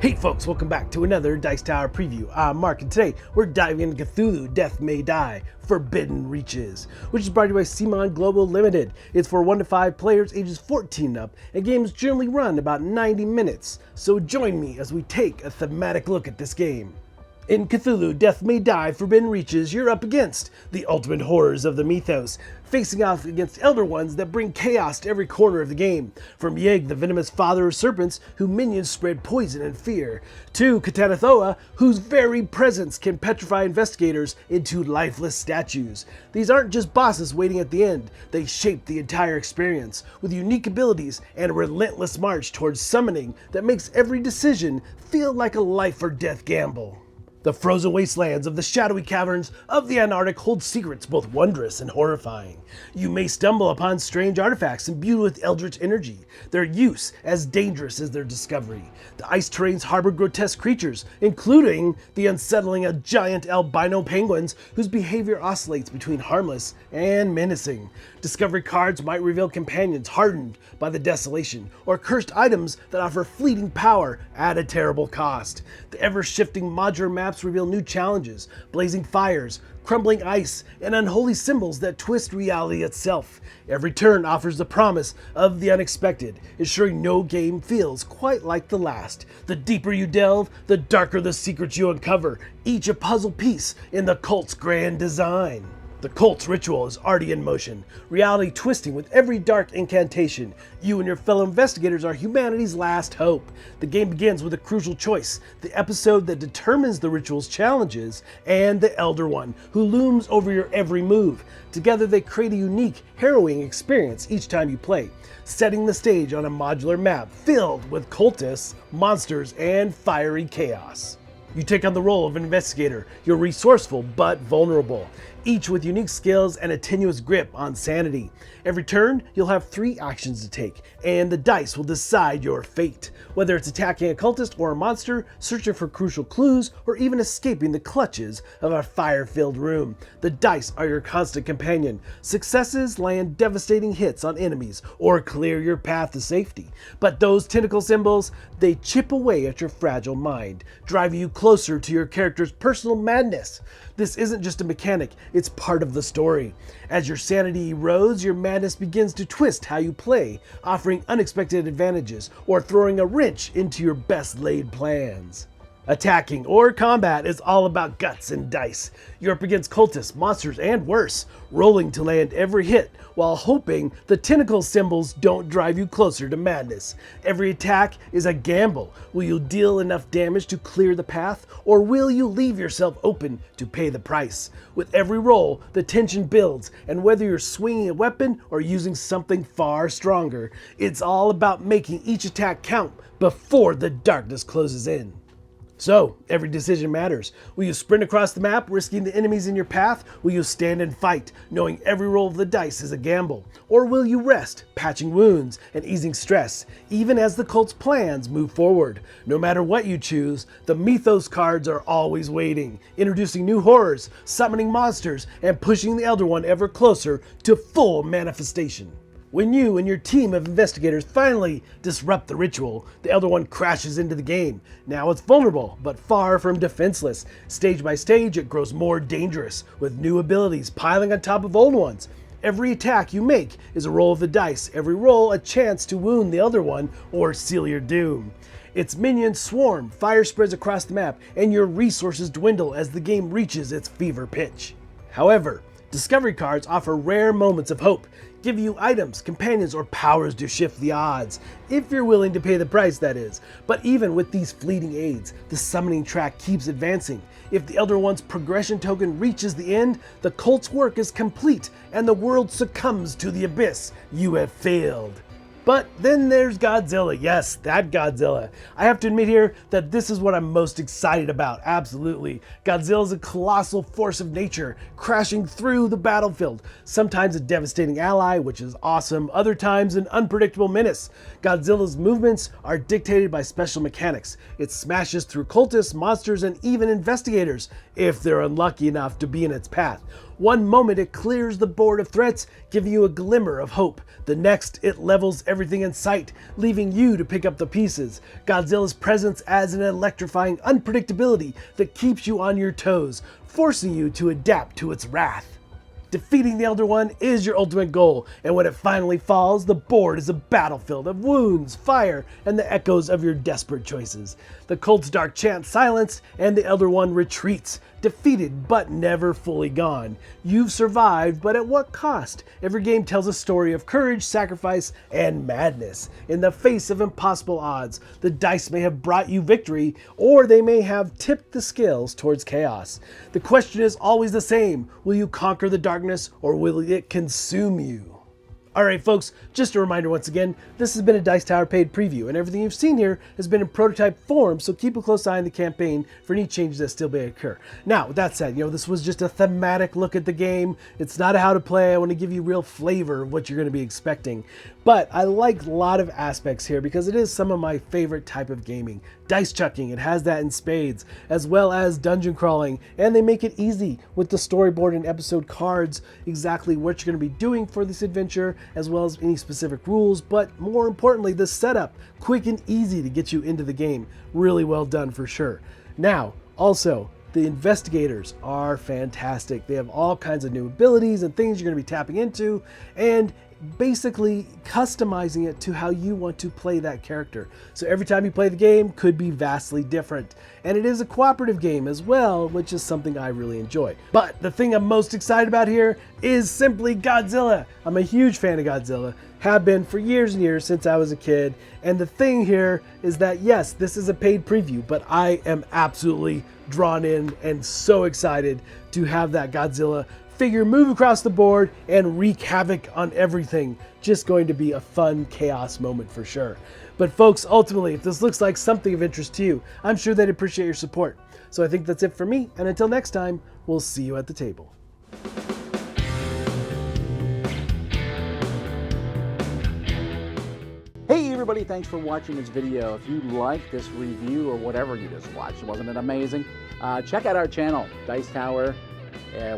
Hey folks, welcome back to another Dice Tower preview. I'm Mark, and today we're diving into Cthulhu, Death May Die, Forbidden Reaches, which is brought to you by Simon Global Limited. It's for 1 to 5 players ages 14 and up, and games generally run about 90 minutes. So join me as we take a thematic look at this game. In Cthulhu, Death May Die, Forbidden Reaches, you're up against the ultimate horrors of the mythos, facing off against elder ones that bring chaos to every corner of the game. From Yig, the venomous father of serpents, whose minions spread poison and fear, to Katanathoa, whose very presence can petrify investigators into lifeless statues. These aren't just bosses waiting at the end, they shape the entire experience, with unique abilities and a relentless march towards summoning that makes every decision feel like a life or death gamble. The frozen wastelands of the shadowy caverns of the Antarctic hold secrets both wondrous and horrifying. You may stumble upon strange artifacts imbued with eldritch energy, their use as dangerous as their discovery. The ice terrains harbor grotesque creatures, including the unsettling giant albino penguins whose behavior oscillates between harmless and menacing. Discovery cards might reveal companions hardened by the desolation, or cursed items that offer fleeting power at a terrible cost. The ever-shifting modular maps reveal new challenges, blazing fires, crumbling ice, and unholy symbols that twist reality itself. Every turn offers the promise of the unexpected, ensuring no game feels quite like the last. The deeper you delve, the darker the secrets you uncover, each a puzzle piece in the cult's grand design. The cult's ritual is already in motion, reality twisting with every dark incantation. You and your fellow investigators are humanity's last hope. The game begins with a crucial choice, the episode that determines the ritual's challenges, and the Elder One, who looms over your every move. Together they create a unique, harrowing experience each time you play, setting the stage on a modular map filled with cultists, monsters, and fiery chaos. You take on the role of an investigator. You're resourceful but vulnerable, each with unique skills and a tenuous grip on sanity. Every turn, you'll have 3 actions to take, and the dice will decide your fate. Whether it's attacking a cultist or a monster, searching for crucial clues, or even escaping the clutches of a fire-filled room, the dice are your constant companion. Successes land devastating hits on enemies or clear your path to safety. But those tentacle symbols, they chip away at your fragile mind, driving you closer to your character's personal madness. This isn't just a mechanic, it's part of the story. As your sanity erodes, your madness begins to twist how you play, offering unexpected advantages or throwing a wrench into your best laid plans. Attacking or combat is all about guts and dice. You're up against cultists, monsters, and worse, rolling to land every hit while hoping the tentacle symbols don't drive you closer to madness. Every attack is a gamble. Will you deal enough damage to clear the path, or will you leave yourself open to pay the price? With every roll, the tension builds, and whether you're swinging a weapon or using something far stronger, it's all about making each attack count before the darkness closes in. So, every decision matters. Will you sprint across the map, risking the enemies in your path? Will you stand and fight, knowing every roll of the dice is a gamble? Or will you rest, patching wounds and easing stress, even as the cult's plans move forward? No matter what you choose, the Mythos cards are always waiting, introducing new horrors, summoning monsters, and pushing the Elder One ever closer to full manifestation. When you and your team of investigators finally disrupt the ritual, the Elder One crashes into the game. Now it's vulnerable, but far from defenseless. Stage by stage, it grows more dangerous, with new abilities piling on top of old ones. Every attack you make is a roll of the dice, every roll a chance to wound the Elder One or seal your doom. Its minions swarm, fire spreads across the map, and your resources dwindle as the game reaches its fever pitch. However, discovery cards offer rare moments of hope, give you items, companions, or powers to shift the odds, if you're willing to pay the price, that is. But even with these fleeting aids, the summoning track keeps advancing. If the Elder One's progression token reaches the end, the cult's work is complete, and the world succumbs to the abyss. You have failed. But then there's Godzilla. Yes, that Godzilla. I have to admit here that this is what I'm most excited about, absolutely. Godzilla is a colossal force of nature, crashing through the battlefield. Sometimes a devastating ally, which is awesome, other times an unpredictable menace. Godzilla's movements are dictated by special mechanics. It smashes through cultists, monsters, and even investigators, if they're unlucky enough to be in its path. One moment it clears the board of threats, giving you a glimmer of hope. The next, it levels everything in sight, leaving you to pick up the pieces. Godzilla's presence adds an electrifying unpredictability that keeps you on your toes, forcing you to adapt to its wrath. Defeating the Elder One is your ultimate goal, and when it finally falls, the board is a battlefield of wounds, fire, and the echoes of your desperate choices. The cult's dark chant silenced, and the Elder One retreats, defeated but never fully gone. You've survived, but at what cost? Every game tells a story of courage, sacrifice, and madness. In the face of impossible odds, the dice may have brought you victory, or they may have tipped the scales towards chaos. The question is always the same: will you conquer the darkness, or will it consume you? Alright folks, just a reminder once again, this has been a Dice Tower paid preview, and everything you've seen here has been in prototype form, so keep a close eye on the campaign for any changes that still may occur. Now, with that said, this was just a thematic look at the game. It's not a how to play. I want to give you real flavor of what you're going to be expecting. But I like a lot of aspects here because it is some of my favorite type of gaming. Dice chucking, it has that in spades, as well as dungeon crawling, and they make it easy with the storyboard and episode cards, exactly what you're going to be doing for this adventure, as well as any specific rules, but more importantly, the setup, quick and easy to get you into the game. Really well done for sure. Now, also, the investigators are fantastic. They have all kinds of new abilities and things you're going to be tapping into, and basically customizing it to how you want to play that character. So every time you play the game could be vastly different. And it is a cooperative game as well, which is something I really enjoy. But the thing I'm most excited about here is simply Godzilla. I'm a huge fan of Godzilla, have been for years and years since I was a kid. And the thing here is that yes, this is a paid preview, but I am absolutely drawn in and so excited to have that Godzilla figure move across the board and wreak havoc on everything. Just going to be a fun chaos moment for sure. But folks, ultimately, if this looks like something of interest to you, I'm sure they'd appreciate your support. So I think that's it for me, and until next time, we'll see you at the table. Hey everybody, thanks for watching this video. If you like this review or whatever you just watched, wasn't it amazing? Check out our channel, Dice Tower.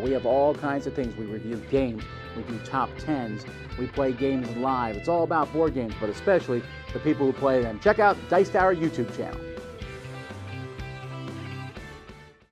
We have all kinds of things. We review games, we do top 10s, we play games live. It's all about board games, but especially the people who play them. Check out Dice Tower YouTube channel.